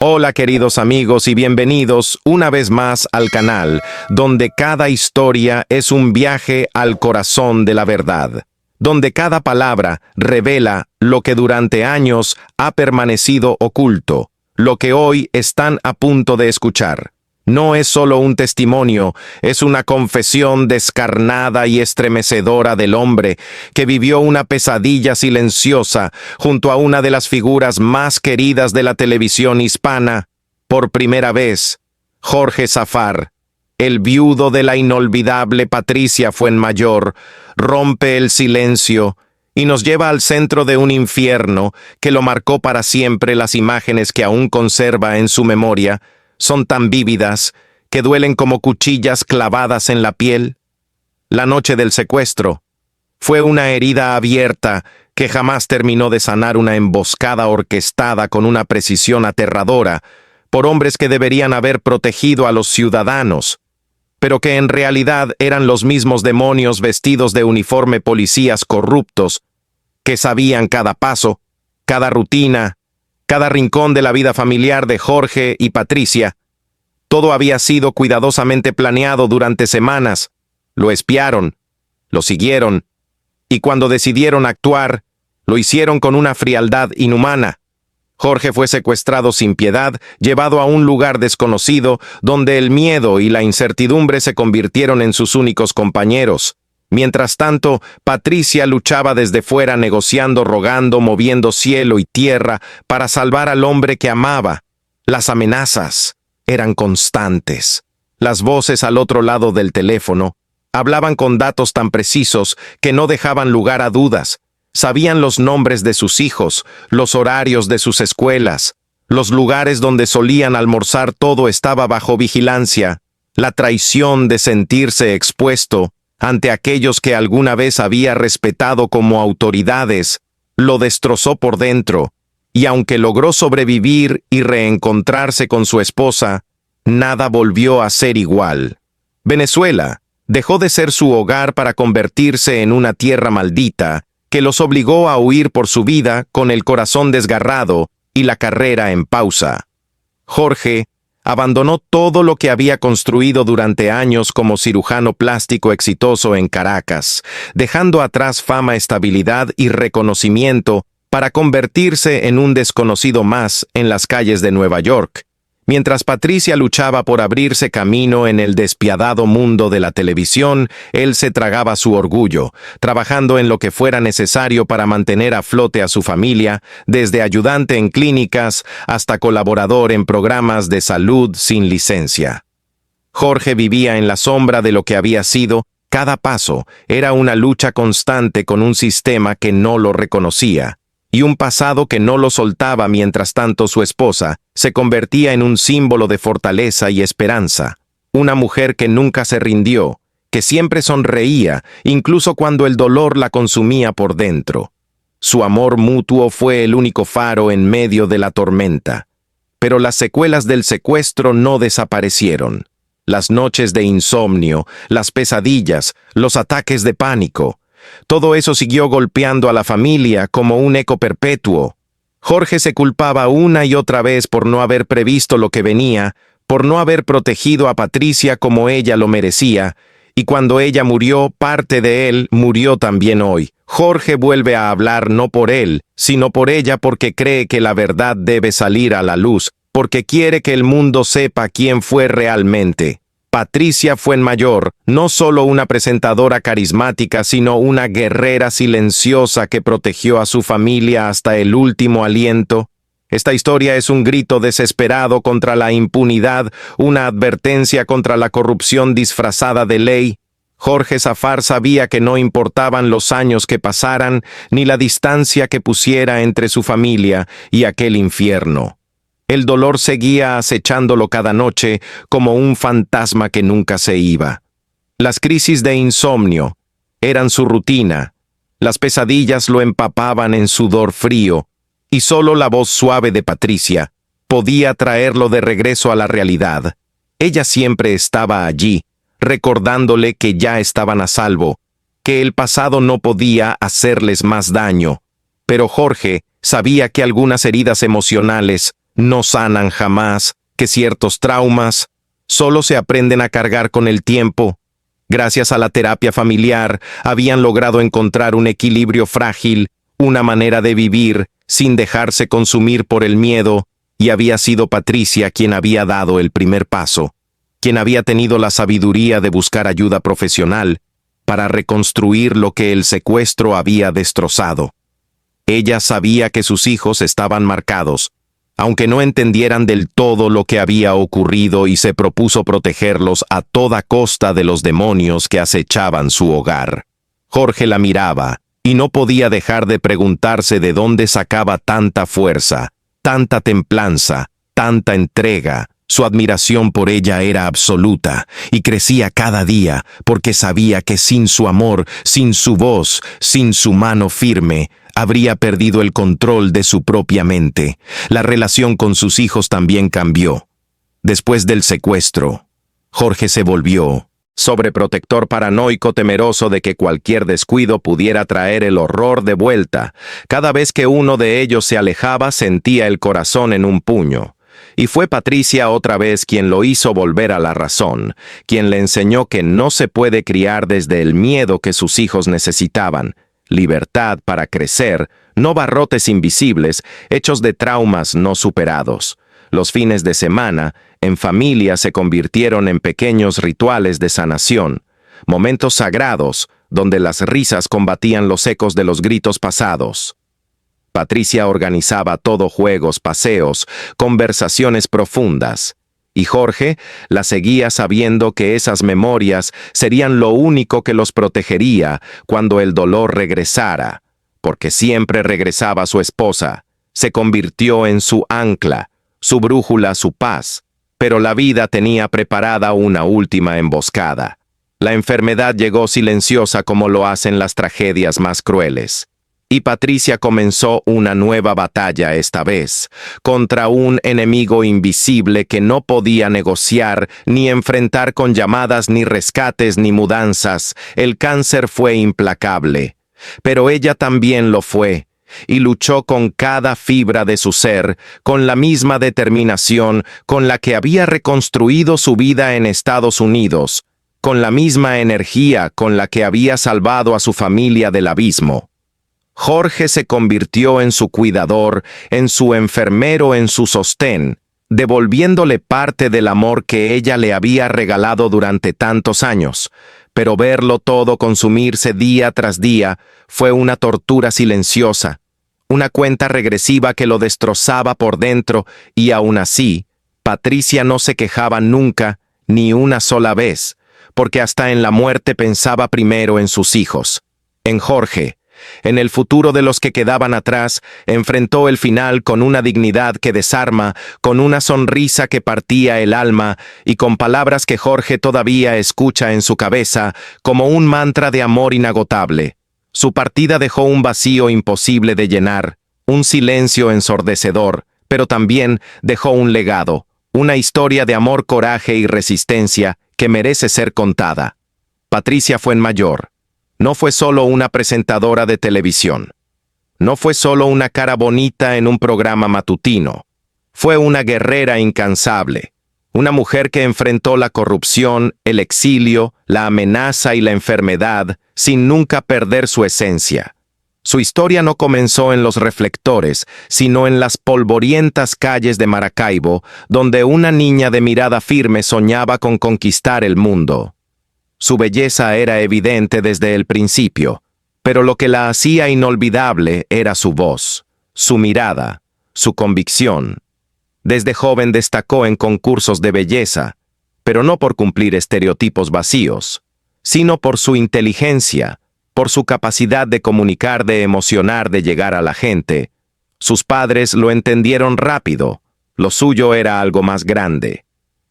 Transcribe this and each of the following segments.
Hola queridos amigos y bienvenidos una vez más al canal, donde cada historia es un viaje al corazón de la verdad, donde cada palabra revela lo que durante años ha permanecido oculto, lo que hoy están a punto de escuchar. No es solo un testimonio, es una confesión descarnada y estremecedora del hombre que vivió una pesadilla silenciosa junto a una de las figuras más queridas de la televisión hispana. Por primera vez, Jorge Zafar, el viudo de la inolvidable Patricia Fuenmayor, rompe el silencio y nos lleva al centro de un infierno que lo marcó para siempre. Las imágenes que aún conserva en su memoria son tan vívidas que duelen como cuchillas clavadas en la piel. La noche del secuestro fue una herida abierta que jamás terminó de sanar, una emboscada orquestada con una precisión aterradora por hombres que deberían haber protegido a los ciudadanos, pero que en realidad eran los mismos demonios vestidos de uniforme, policías corruptos que sabían cada paso, cada rutina, cada rincón de la vida familiar de Jorge y Patricia. Todo había sido cuidadosamente planeado durante semanas. Lo espiaron, lo siguieron, y cuando decidieron actuar, lo hicieron con una frialdad inhumana. Jorge fue secuestrado sin piedad, llevado a un lugar desconocido, donde el miedo y la incertidumbre se convirtieron en sus únicos compañeros. Mientras tanto, Patricia luchaba desde fuera, negociando, rogando, moviendo cielo y tierra para salvar al hombre que amaba. Las amenazas eran constantes. Las voces al otro lado del teléfono hablaban con datos tan precisos que no dejaban lugar a dudas. Sabían los nombres de sus hijos, los horarios de sus escuelas, los lugares donde solían almorzar. Todo estaba bajo vigilancia. La traición de sentirse expuesto ante aquellos que alguna vez había respetado como autoridades lo destrozó por dentro, y aunque logró sobrevivir y reencontrarse con su esposa, nada volvió a ser igual. Venezuela dejó de ser su hogar para convertirse en una tierra maldita que los obligó a huir por su vida, con el corazón desgarrado y la carrera en pausa. Jorge abandonó todo lo que había construido durante años como cirujano plástico exitoso en Caracas, dejando atrás fama, estabilidad y reconocimiento para convertirse en un desconocido más en las calles de Nueva York. Mientras Patricia luchaba por abrirse camino en el despiadado mundo de la televisión, él se tragaba su orgullo, trabajando en lo que fuera necesario para mantener a flote a su familia, desde ayudante en clínicas hasta colaborador en programas de salud sin licencia. Jorge vivía en la sombra de lo que había sido. Cada paso era una lucha constante con un sistema que no lo reconocía, y un pasado que no lo soltaba. Mientras tanto, su esposa se convertía en un símbolo de fortaleza y esperanza, una mujer que nunca se rindió, que siempre sonreía, incluso cuando el dolor la consumía por dentro. Su amor mutuo fue el único faro en medio de la tormenta. Pero las secuelas del secuestro no desaparecieron. Las noches de insomnio, las pesadillas, los ataques de pánico, todo eso siguió golpeando a la familia como un eco perpetuo. Jorge se culpaba una y otra vez por no haber previsto lo que venía, por no haber protegido a Patricia como ella lo merecía, y cuando ella murió, parte de él murió también hoy. Jorge vuelve a hablar no por él, sino por ella, porque cree que la verdad debe salir a la luz, porque quiere que el mundo sepa quién fue realmente. Patricia Fuenmayor, no solo una presentadora carismática, sino una guerrera silenciosa que protegió a su familia hasta el último aliento. Esta historia es un grito desesperado contra la impunidad, una advertencia contra la corrupción disfrazada de ley. Jorge Zafar sabía que no importaban los años que pasaran, ni la distancia que pusiera entre su familia y aquel infierno. El dolor seguía acechándolo cada noche como un fantasma que nunca se iba. Las crisis de insomnio eran su rutina. Las pesadillas lo empapaban en sudor frío, y solo la voz suave de Patricia podía traerlo de regreso a la realidad. Ella siempre estaba allí, recordándole que ya estaban a salvo, que el pasado no podía hacerles más daño. Pero Jorge sabía que algunas heridas emocionales no sanan jamás, que ciertos traumas solo se aprenden a cargar con el tiempo. Gracias a la terapia familiar, habían logrado encontrar un equilibrio frágil, una manera de vivir sin dejarse consumir por el miedo, y había sido Patricia quien había dado el primer paso, quien había tenido la sabiduría de buscar ayuda profesional para reconstruir lo que el secuestro había destrozado. Ella sabía que sus hijos estaban marcados, aunque no entendieran del todo lo que había ocurrido, y se propuso protegerlos a toda costa de los demonios que acechaban su hogar. Jorge la miraba, y no podía dejar de preguntarse de dónde sacaba tanta fuerza, tanta templanza, tanta entrega. Su admiración por ella era absoluta, y crecía cada día, porque sabía que sin su amor, sin su voz, sin su mano firme, habría perdido el control de su propia mente. La relación con sus hijos también cambió. Después del secuestro, Jorge se volvió sobreprotector, paranoico, temeroso de que cualquier descuido pudiera traer el horror de vuelta. Cada vez que uno de ellos se alejaba, sentía el corazón en un puño. Y fue Patricia otra vez quien lo hizo volver a la razón, quien le enseñó que no se puede criar desde el miedo que sus hijos necesitaban. Libertad para crecer, no barrotes invisibles, hechos de traumas no superados. Los fines de semana, en familia, se convirtieron en pequeños rituales de sanación, momentos sagrados, donde las risas combatían los ecos de los gritos pasados. Patricia organizaba todo: juegos, paseos, conversaciones profundas. Y Jorge la seguía, sabiendo que esas memorias serían lo único que los protegería cuando el dolor regresara, porque siempre regresaba su esposa. Se convirtió en su ancla, su brújula, su paz. Pero la vida tenía preparada una última emboscada. La enfermedad llegó silenciosa, como lo hacen las tragedias más crueles. Y Patricia comenzó una nueva batalla, esta vez contra un enemigo invisible que no podía negociar ni enfrentar con llamadas, ni rescates, ni mudanzas. El cáncer fue implacable, pero ella también lo fue, y luchó con cada fibra de su ser, con la misma determinación con la que había reconstruido su vida en Estados Unidos, con la misma energía con la que había salvado a su familia del abismo. Jorge se convirtió en su cuidador, en su enfermero, en su sostén, devolviéndole parte del amor que ella le había regalado durante tantos años. Pero verlo todo consumirse día tras día fue una tortura silenciosa, una cuenta regresiva que lo destrozaba por dentro, y aún así, Patricia no se quejaba nunca, ni una sola vez, porque hasta en la muerte pensaba primero en sus hijos, en Jorge. En el futuro de los que quedaban atrás, enfrentó el final con una dignidad que desarma, con una sonrisa que partía el alma, y con palabras que Jorge todavía escucha en su cabeza como un mantra de amor inagotable. Su partida dejó un vacío imposible de llenar, un silencio ensordecedor, pero también dejó un legado, una historia de amor, coraje y resistencia que merece ser contada. Patricia Fuenmayor no fue solo una presentadora de televisión. No fue solo una cara bonita en un programa matutino. Fue una guerrera incansable. Una mujer que enfrentó la corrupción, el exilio, la amenaza y la enfermedad sin nunca perder su esencia. Su historia no comenzó en los reflectores, sino en las polvorientas calles de Maracaibo, donde una niña de mirada firme soñaba con conquistar el mundo. Su belleza era evidente desde el principio, pero lo que la hacía inolvidable era su voz, su mirada, su convicción. Desde joven destacó en concursos de belleza, pero no por cumplir estereotipos vacíos, sino por su inteligencia, por su capacidad de comunicar, de emocionar, de llegar a la gente. Sus padres lo entendieron rápido, lo suyo era algo más grande.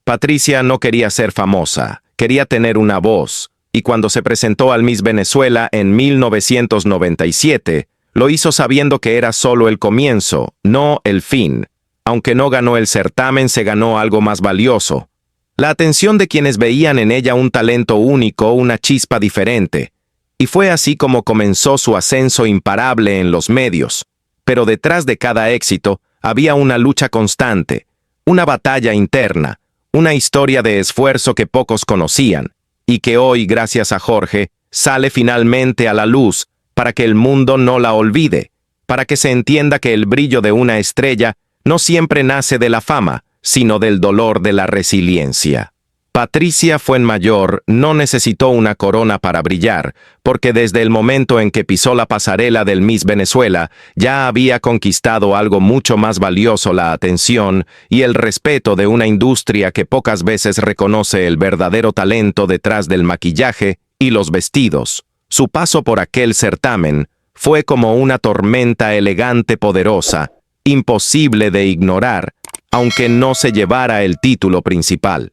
Patricia no quería ser famosa, quería tener una voz, y cuando se presentó al Miss Venezuela en 1997, lo hizo sabiendo que era solo el comienzo, no el fin. Aunque no ganó el certamen, se ganó algo más valioso: la atención de quienes veían en ella un talento único, una chispa diferente. Y fue así como comenzó su ascenso imparable en los medios. Pero detrás de cada éxito Había una lucha constante, una batalla interna, una historia de esfuerzo que pocos conocían, y que hoy, gracias a Jorge, sale finalmente a la luz, para que el mundo no la olvide, para que se entienda que el brillo de una estrella no siempre nace de la fama, sino del dolor de la resiliencia. Patricia Fuenmayor no necesitó una corona para brillar, porque desde el momento en que pisó la pasarela del Miss Venezuela, ya había conquistado algo mucho más valioso: la atención y el respeto de una industria que pocas veces reconoce el verdadero talento detrás del maquillaje y los vestidos. Su paso por aquel certamen fue como una tormenta elegante, poderosa, imposible de ignorar, aunque no se llevara el título principal.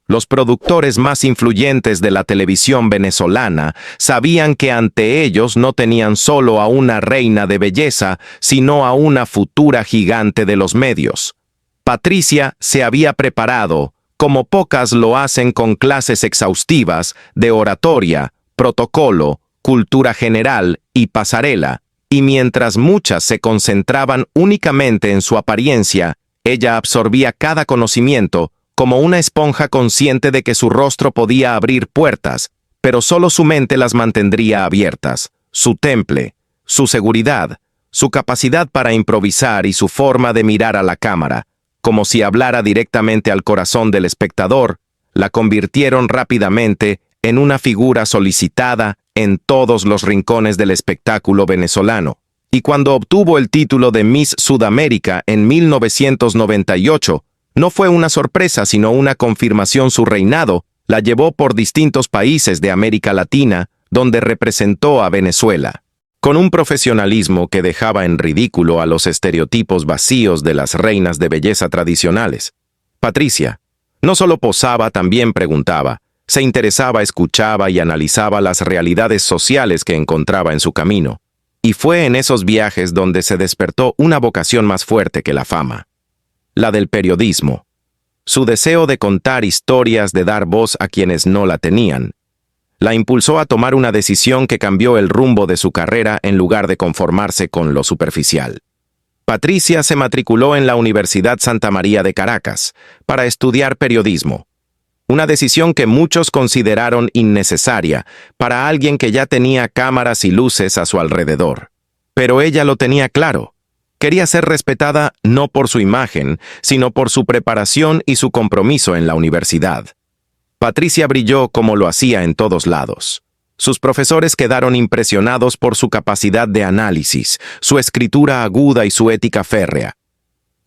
Los productores más influyentes de la televisión venezolana sabían que ante ellos no tenían solo a una reina de belleza, sino a una futura gigante de los medios. Patricia se había preparado, como pocas lo hacen, con clases exhaustivas de oratoria, protocolo, cultura general y pasarela, y mientras muchas se concentraban únicamente en su apariencia, ella absorbía cada conocimiento como una esponja, consciente de que su rostro podía abrir puertas, pero solo su mente las mantendría abiertas. Su temple, su seguridad, su capacidad para improvisar y su forma de mirar a la cámara, como si hablara directamente al corazón del espectador, la convirtieron rápidamente en una figura solicitada en todos los rincones del espectáculo venezolano. Y cuando obtuvo el título de Miss Sudamérica en 1998, no fue una sorpresa, sino una confirmación. Su reinado la llevó por distintos países de América Latina, donde representó a Venezuela, con un profesionalismo que dejaba en ridículo a los estereotipos vacíos de las reinas de belleza tradicionales. Patricia no solo posaba, también preguntaba, se interesaba, escuchaba y analizaba las realidades sociales que encontraba en su camino. Y fue en esos viajes donde se despertó una vocación más fuerte que la fama: la del periodismo. Su deseo de contar historias, de dar voz a quienes no la tenían, la impulsó a tomar una decisión que cambió el rumbo de su carrera en lugar de conformarse con lo superficial. Patricia se matriculó en la Universidad Santa María de Caracas para estudiar periodismo, una decisión que muchos consideraron innecesaria para alguien que ya tenía cámaras y luces a su alrededor. Pero ella lo tenía claro. Quería ser respetada no por su imagen, sino por su preparación y su compromiso en la universidad. Patricia brilló como lo hacía en todos lados. Sus profesores quedaron impresionados por su capacidad de análisis, su escritura aguda y su ética férrea.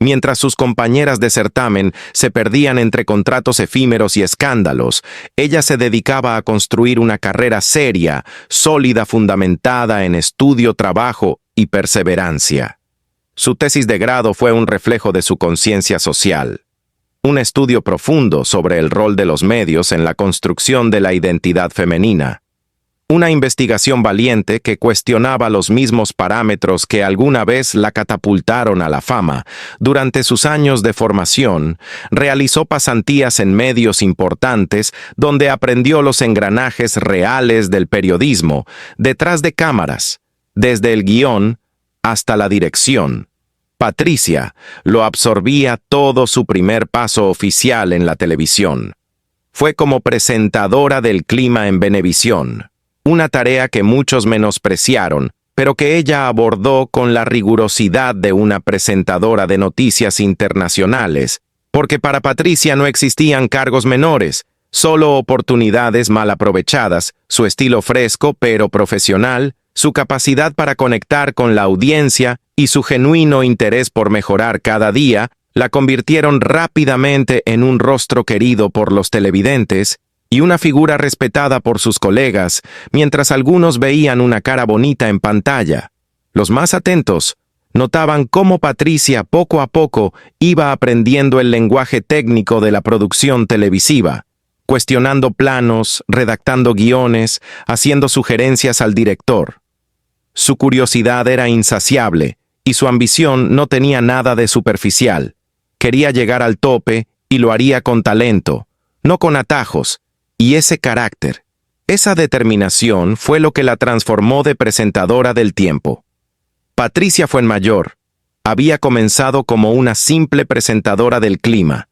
Mientras sus compañeras de certamen se perdían entre contratos efímeros y escándalos, ella se dedicaba a construir una carrera seria, sólida, fundamentada en estudio, trabajo y perseverancia. Su tesis de grado fue un reflejo de su conciencia social, un estudio profundo sobre el rol de los medios en la construcción de la identidad femenina, una investigación valiente que cuestionaba los mismos parámetros que alguna vez la catapultaron a la fama. Durante sus años de formación, realizó pasantías en medios importantes donde aprendió los engranajes reales del periodismo, detrás de cámaras, desde el guión hasta la dirección. Patricia lo absorbía todo. Su primer paso oficial en la televisión fue como presentadora del clima en Venevisión, una tarea que muchos menospreciaron, pero que ella abordó con la rigurosidad de una presentadora de noticias internacionales, porque para Patricia no existían cargos menores, solo oportunidades mal aprovechadas. Su estilo fresco pero profesional, su capacidad para conectar con la audiencia y su genuino interés por mejorar cada día la convirtieron rápidamente en un rostro querido por los televidentes y una figura respetada por sus colegas. Mientras algunos veían una cara bonita en pantalla, los más atentos notaban cómo Patricia poco a poco iba aprendiendo el lenguaje técnico de la producción televisiva, cuestionando planos, redactando guiones, haciendo sugerencias al director. Su curiosidad era insaciable y su ambición no tenía nada de superficial. Quería llegar al tope y lo haría con talento, no con atajos, y ese carácter, esa determinación fue lo que la transformó de presentadora del tiempo. Patricia Fuenmayor había comenzado como una simple presentadora del clima,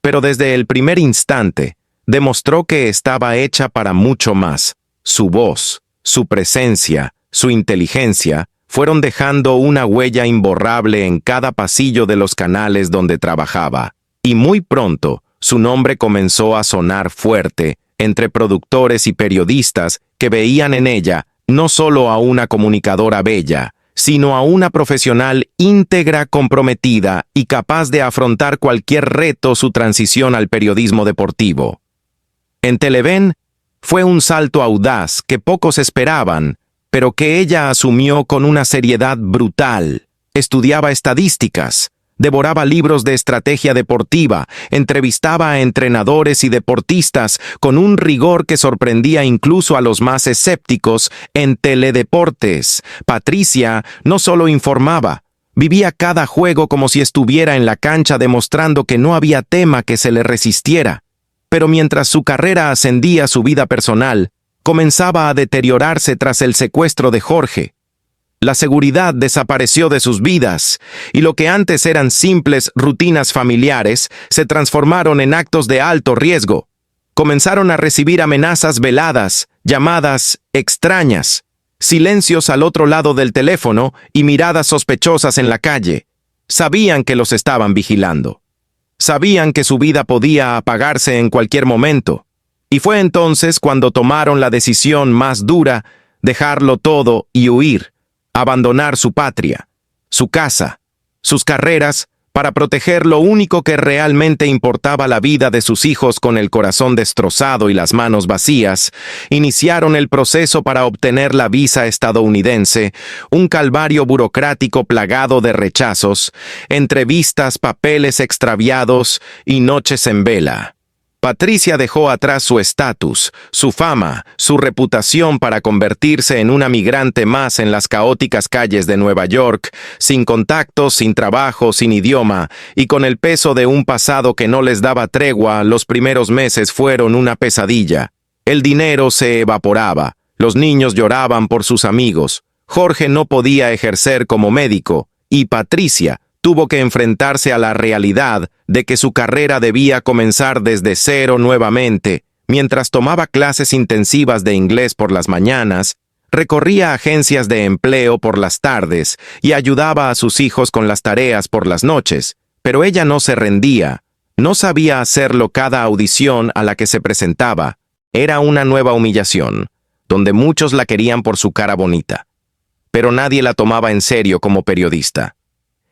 pero desde el primer instante demostró que estaba hecha para mucho más. Su voz, su presencia, su inteligencia fueron dejando una huella imborrable en cada pasillo de los canales donde trabajaba, y muy pronto su nombre comenzó a sonar fuerte entre productores y periodistas que veían en ella no solo a una comunicadora bella, sino a una profesional íntegra, comprometida y capaz de afrontar cualquier reto su transición al periodismo deportivo. En Televen fue un salto audaz que pocos esperaban, pero que ella asumió con una seriedad brutal. Estudiaba estadísticas, devoraba libros de estrategia deportiva, entrevistaba a entrenadores y deportistas con un rigor que sorprendía incluso a los más escépticos en Teledeportes. Patricia no solo informaba, vivía cada juego como si estuviera en la cancha, demostrando que no había tema que se le resistiera. Pero mientras su carrera ascendía, su vida personal comenzaba a deteriorarse tras el secuestro de Jorge. La seguridad desapareció de sus vidas, y lo que antes eran simples rutinas familiares se transformaron en actos de alto riesgo. Comenzaron a recibir amenazas veladas, llamadas extrañas, silencios al otro lado del teléfono y miradas sospechosas en la calle. Sabían que los estaban vigilando. Sabían que su vida podía apagarse en cualquier momento. Y fue entonces cuando tomaron la decisión más dura: dejarlo todo y huir. Abandonar su patria, su casa, sus carreras, para proteger lo único que realmente importaba, la vida de sus hijos. Con el corazón destrozado y las manos vacías, iniciaron el proceso para obtener la visa estadounidense, un calvario burocrático plagado de rechazos, entrevistas, papeles extraviados y noches en vela. Patricia dejó atrás su estatus, su fama, su reputación para convertirse en una migrante más en las caóticas calles de Nueva York, sin contactos, sin trabajo, sin idioma, y con el peso de un pasado que no les daba tregua. Los primeros meses fueron una pesadilla. El dinero se evaporaba, los niños lloraban por sus amigos, Jorge no podía ejercer como médico, y Patricia tuvo que enfrentarse a la realidad de que su carrera debía comenzar desde cero nuevamente. Mientras tomaba clases intensivas de inglés por las mañanas, recorría agencias de empleo por las tardes y ayudaba a sus hijos con las tareas por las noches. Pero ella no se rendía. No sabía hacerlo. Cada audición a la que se presentaba era una nueva humillación, donde muchos la querían por su cara bonita. Pero nadie la tomaba en serio como periodista.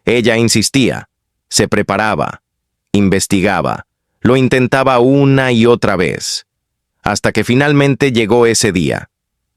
Ella insistía, se preparaba, investigaba, lo intentaba una y otra vez, hasta que finalmente llegó ese día.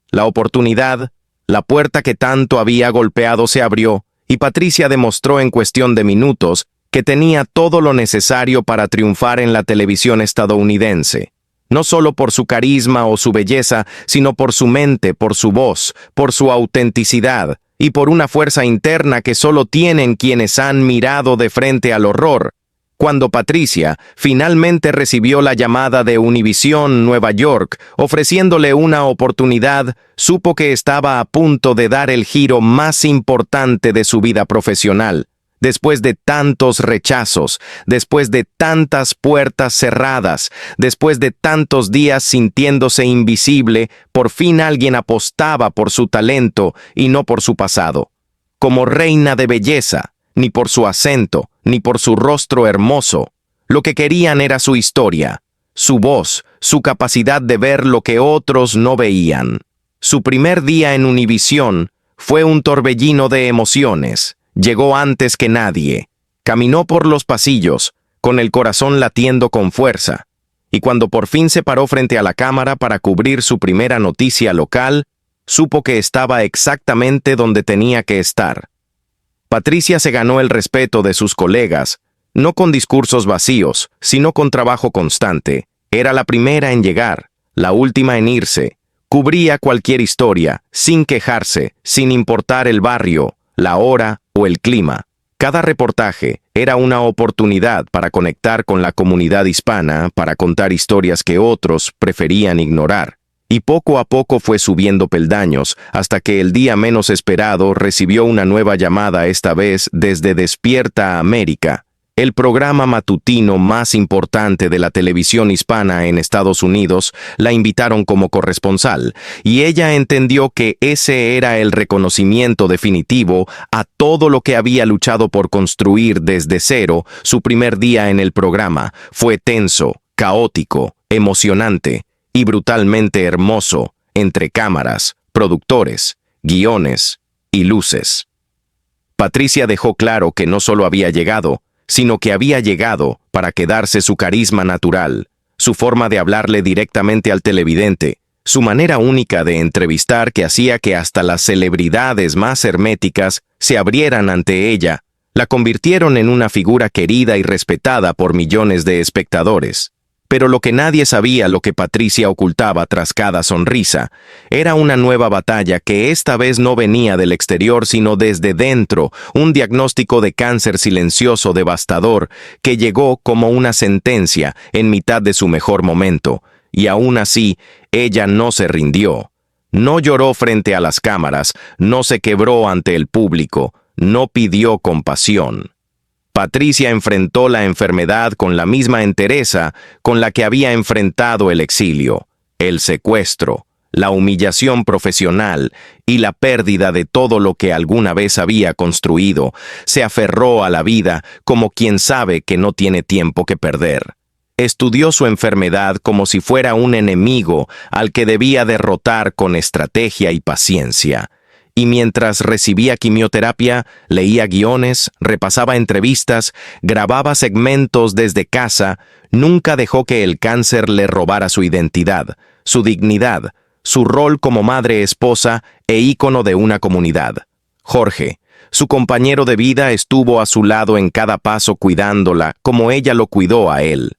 La oportunidad, la puerta que tanto había golpeado, se abrió, y Patricia demostró en cuestión de minutos que tenía todo lo necesario para triunfar en la televisión estadounidense. No solo por su carisma o su belleza, sino por su mente, por su voz, por su autenticidad, y por una fuerza interna que solo tienen quienes han mirado de frente al horror. Cuando Patricia finalmente recibió la llamada de Univisión Nueva York ofreciéndole una oportunidad, supo que estaba a punto de dar el giro más importante de su vida profesional. Después de tantos rechazos, después de tantas puertas cerradas, después de tantos días sintiéndose invisible, por fin alguien apostaba por su talento y no por su pasado. Como reina de belleza, ni por su acento, ni por su rostro hermoso. Lo que querían era su historia, su voz, su capacidad de ver lo que otros no veían. Su primer día en Univisión fue un torbellino de emociones. Llegó antes que nadie, caminó por los pasillos, con el corazón latiendo con fuerza, y cuando por fin se paró frente a la cámara para cubrir su primera noticia local, supo que estaba exactamente donde tenía que estar. Patricia se ganó el respeto de sus colegas, no con discursos vacíos, sino con trabajo constante. Era la primera en llegar, la última en irse. Cubría cualquier historia, sin quejarse, sin importar el barrio, la hora o el clima. Cada reportaje era una oportunidad para conectar con la comunidad hispana, para contar historias que otros preferían ignorar. y poco a poco fue subiendo peldaños, hasta que el día menos esperado recibió una nueva llamada, esta vez desde Despierta América, el programa matutino más importante de la televisión hispana en Estados Unidos. La invitaron como corresponsal, y ella entendió que ese era el reconocimiento definitivo a todo lo que había luchado por construir desde cero. Su primer día en el programa fue tenso, caótico, emocionante y brutalmente hermoso, entre cámaras, productores, guiones y luces. Patricia dejó claro que no solo había llegado, sino que había llegado para quedarse. Su carisma natural, su forma de hablarle directamente al televidente, su manera única de entrevistar que hacía que hasta las celebridades más herméticas se abrieran ante ella, la convirtieron en una figura querida y respetada por millones de espectadores. Pero lo que nadie sabía, lo que Patricia ocultaba tras cada sonrisa, era una nueva batalla que esta vez no venía del exterior sino desde dentro, un diagnóstico de cáncer silencioso devastador que llegó como una sentencia en mitad de su mejor momento, y aún así, ella no se rindió. No lloró frente a las cámaras, no se quebró ante el público, no pidió compasión. Patricia enfrentó la enfermedad con la misma entereza con la que había enfrentado el exilio, el secuestro, la humillación profesional y la pérdida de todo lo que alguna vez había construido. Se aferró a la vida como quien sabe que no tiene tiempo que perder. Estudió su enfermedad como si fuera un enemigo al que debía derrotar con estrategia y paciencia. Y mientras recibía quimioterapia, leía guiones, repasaba entrevistas, grababa segmentos desde casa, nunca dejó que el cáncer le robara su identidad, su dignidad, su rol como madre, esposa e ícono de una comunidad. Jorge, su compañero de vida, estuvo a su lado en cada paso cuidándola como ella lo cuidó a él.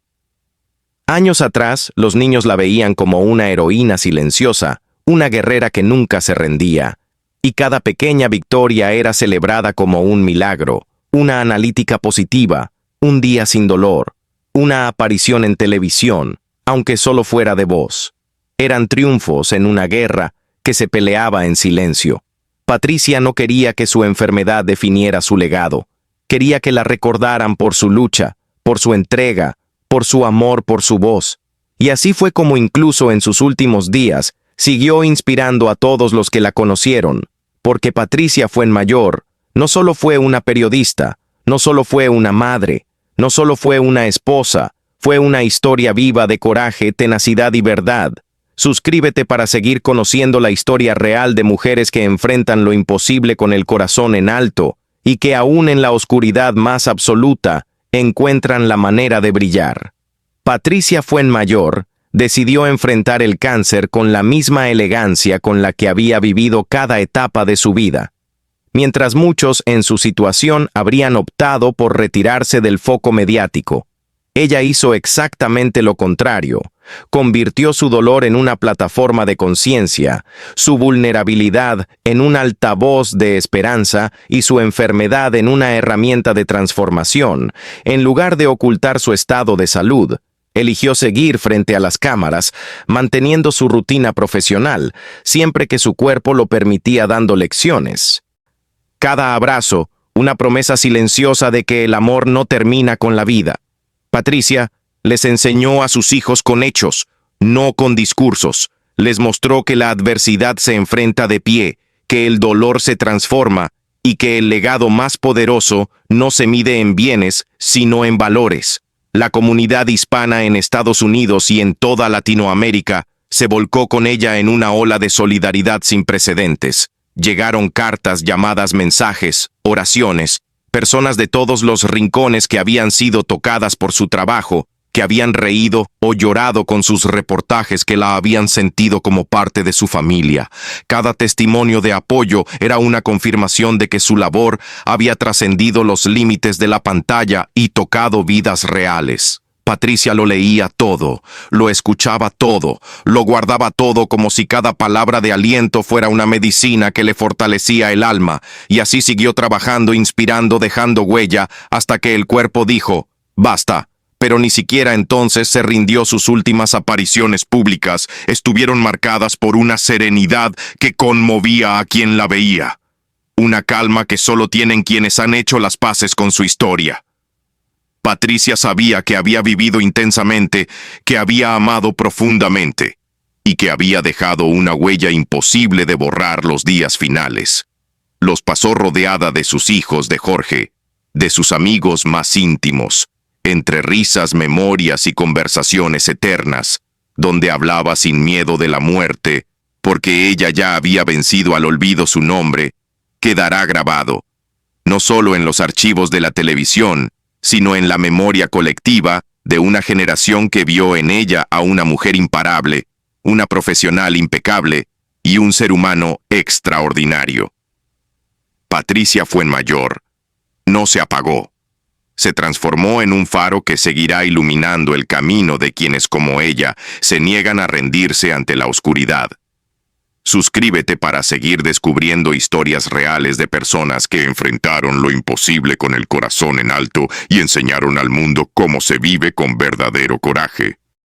Años atrás, los niños la veían como una heroína silenciosa, una guerrera que nunca se rendía. Y cada pequeña victoria era celebrada como un milagro, una analítica positiva, un día sin dolor, una aparición en televisión, aunque solo fuera de voz. Eran triunfos en una guerra que se peleaba en silencio. Patricia no quería que su enfermedad definiera su legado. Quería que la recordaran por su lucha, por su entrega, por su amor, por su voz. Y así fue como incluso en sus últimos días siguió inspirando a todos los que la conocieron, porque Patricia Fuenmayor no solo fue una periodista, no solo fue una madre, no solo fue una esposa, fue una historia viva de coraje, tenacidad y verdad. Suscríbete para seguir conociendo la historia real de mujeres que enfrentan lo imposible con el corazón en alto y que aún en la oscuridad más absoluta encuentran la manera de brillar. Patricia Fuenmayor decidió enfrentar el cáncer con la misma elegancia con la que había vivido cada etapa de su vida. Mientras muchos en su situación habrían optado por retirarse del foco mediático, ella hizo exactamente lo contrario. Convirtió su dolor en una plataforma de conciencia, su vulnerabilidad en un altavoz de esperanza y su enfermedad en una herramienta de transformación. En lugar de ocultar su estado de salud, eligió seguir frente a las cámaras, manteniendo su rutina profesional, siempre que su cuerpo lo permitía, dando lecciones. Cada abrazo, una promesa silenciosa de que el amor no termina con la vida. Patricia les enseñó a sus hijos con hechos, no con discursos. Les mostró que la adversidad se enfrenta de pie, que el dolor se transforma y que el legado más poderoso no se mide en bienes, sino en valores. La comunidad hispana en Estados Unidos y en toda Latinoamérica se volcó con ella en una ola de solidaridad sin precedentes. Llegaron cartas, llamadas, mensajes, oraciones, personas de todos los rincones que habían sido tocadas por su trabajo, que habían reído o llorado con sus reportajes, que la habían sentido como parte de su familia. Cada testimonio de apoyo era una confirmación de que su labor había trascendido los límites de la pantalla y tocado vidas reales. Patricia lo leía todo, lo escuchaba todo, lo guardaba todo como si cada palabra de aliento fuera una medicina que le fortalecía el alma, y así siguió trabajando, inspirando, dejando huella, hasta que el cuerpo dijo: «Basta». pero ni siquiera entonces se rindió. Sus últimas apariciones públicas estuvieron marcadas por una serenidad que conmovía a quien la veía. Una calma que solo tienen quienes han hecho las paces con su historia. Patricia sabía que había vivido intensamente, que había amado profundamente, y que había dejado una huella imposible de borrar los días finales. Los pasó rodeada de sus hijos, de Jorge, de sus amigos más íntimos, entre risas, memorias y conversaciones eternas, donde hablaba sin miedo de la muerte, porque ella ya había vencido al olvido. Su nombre quedará grabado, no solo en los archivos de la televisión, sino en la memoria colectiva de una generación que vio en ella a una mujer imparable, una profesional impecable y un ser humano extraordinario. Patricia Fuenmayor no se apagó. Se transformó en un faro que seguirá iluminando el camino de quienes como ella se niegan a rendirse ante la oscuridad. Suscríbete para seguir descubriendo historias reales de personas que enfrentaron lo imposible con el corazón en alto y enseñaron al mundo cómo se vive con verdadero coraje.